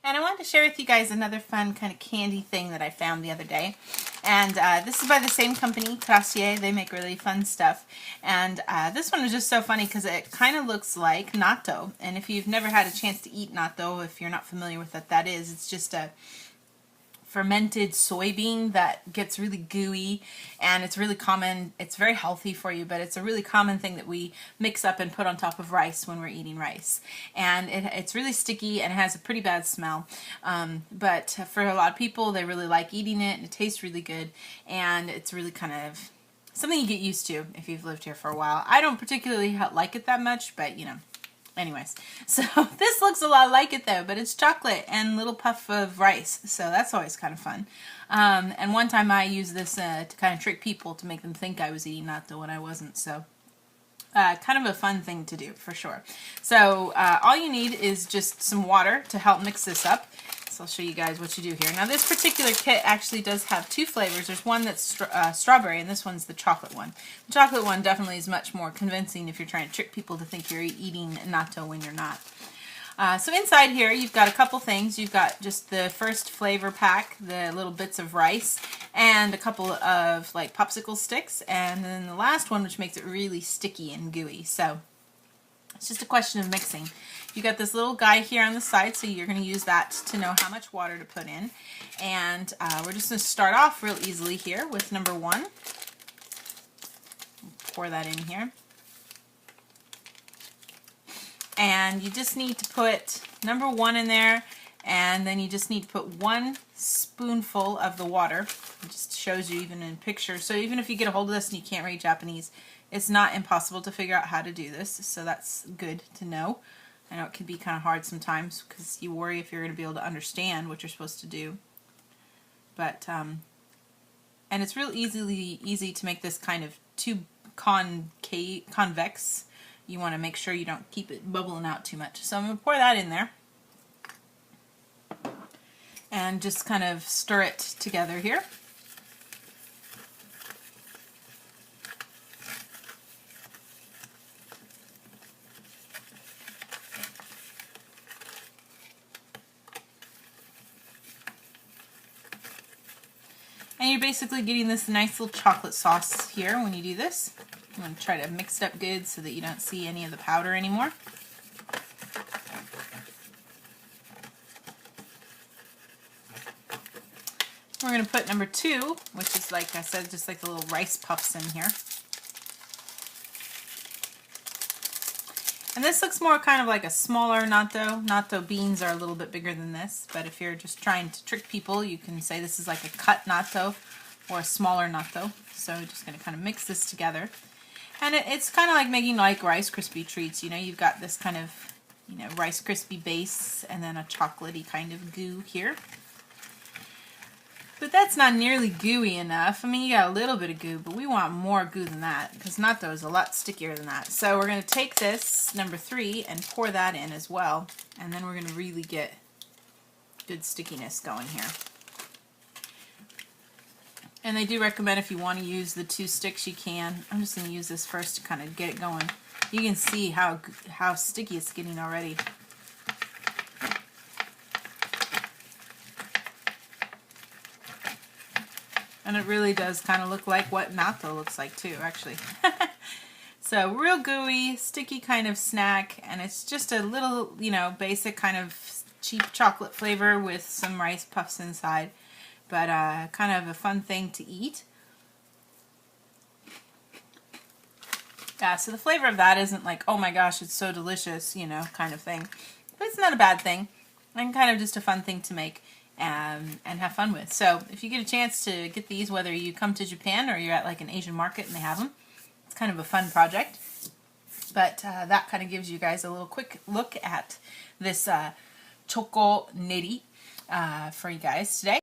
And I wanted to share with you guys another fun kind of candy thing that I found the other day. And this is by the same company, Crassier. They make really fun stuff. And this one was just so funny because it kind of looks like natto. And if you've never had a chance to eat natto, if you're not familiar with what that is, it's just a fermented soybean that gets really gooey, and it's really common. It's very healthy for you, but it's a really common thing that we mix up and put on top of rice when we're eating rice. And it's really sticky and it has a pretty bad smell, but for a lot of people, they really like eating it, and it tastes really good, and it's really kind of something you get used to if you've lived here for a while. I don't particularly like it that much, but you know. Anyways, so this looks a lot like it though, but it's chocolate and little puff of rice, so that's always kind of fun. And one time I used this to kind of trick people to make them think I was eating natto when I wasn't, so kind of a fun thing to do for sure. So all you need is just some water to help mix this up. So I'll show you guys what you do here. Now this particular kit actually does have two flavors. There's one that's strawberry, and this one's the chocolate one. The chocolate one definitely is much more convincing if you're trying to trick people to think you're eating natto when you're not. So inside here you've got a couple things. You've got just the first flavor pack, the little bits of rice, and a couple of like popsicle sticks, and then the last one, which makes it really sticky and gooey. So it's just a question of mixing. You got this little guy here on the side, so you're going to use that to know how much water to put in. And we're just going to start off real easily here with number 1. Pour that in here. And you just need to put number 1 in there, and then you just need to put 1 spoonful of the water. It just shows you even in pictures. So even if you get a hold of this and you can't read Japanese, it's not impossible to figure out how to do this, so that's good to know. I know it can be kind of hard sometimes because you worry if you're going to be able to understand what you're supposed to do. But, and it's real easy to make this kind of too convex. You want to make sure you don't keep it bubbling out too much. So I'm going to pour that in there. And just kind of stir it together here. And you're basically getting this nice little chocolate sauce here when you do this. You want to try to mix it up good so that you don't see any of the powder anymore. We're going to put number 2, which is, like I said, just like the little rice puffs in here. And this looks more kind of like a smaller natto. Natto beans are a little bit bigger than this, but if you're just trying to trick people, you can say this is like a cut natto or a smaller natto. So we're just going to kind of mix this together. And it's kind of like making like Rice Krispie treats. You know, you've got this kind of, you know, Rice Krispie base and then a chocolatey kind of goo here. But that's not nearly gooey enough. I mean, you got a little bit of goo, but we want more goo than that because natto is a lot stickier than that. So we're going to take this, number 3, and pour that in as well. And then we're going to really get good stickiness going here. And they do recommend if you want to use the 2 sticks, you can. I'm just going to use this first to kind of get it going. You can see how sticky it's getting already. And it really does kind of look like what natto looks like too, actually. So real gooey, sticky kind of snack, and it's just a little, you know, basic kind of cheap chocolate flavor with some rice puffs inside. But kind of a fun thing to eat. Yeah, so the flavor of that isn't like, oh my gosh, it's so delicious, you know, kind of thing. But it's not a bad thing, and kind of just a fun thing to make and have fun with. So if you get a chance to get these, whether you come to Japan or you're at like an Asian market and they have them, it's kind of a fun project. But that kind of gives you guys a little quick look at this Choco Neri for you guys today.